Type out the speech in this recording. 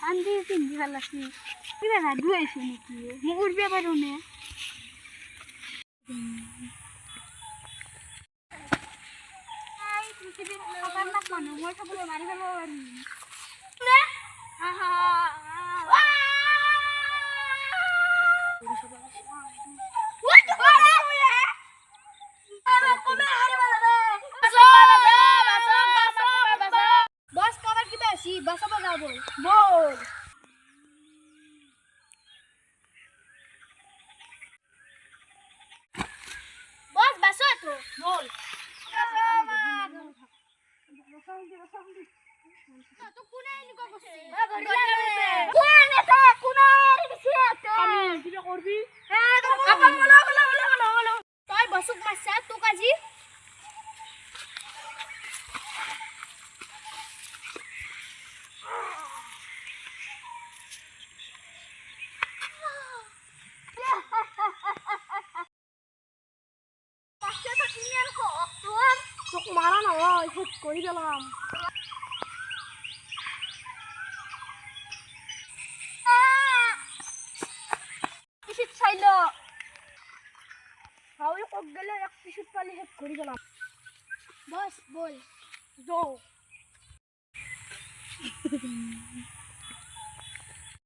Andi tinggi kalau sih, kita nggak dua sini kiri, mau urbi apa dulu? Hai, kita akan nak mana? Mau coba lo mari kalau mari. Haha. Bos kabar kita sih, bahasa apa bol? Bol. Bos bahasa tuh, bol. Tuh kuna ini kok bos? Kuna tuh kuna ini siapa? Kami kita korbi. Apa mula? Toy basuk masa tuh kaji. Sok marah na ikut koi dalam. Isit sailo. Hawi kog gala yak pisut pali het koi dalam. Bos, bol. Zo.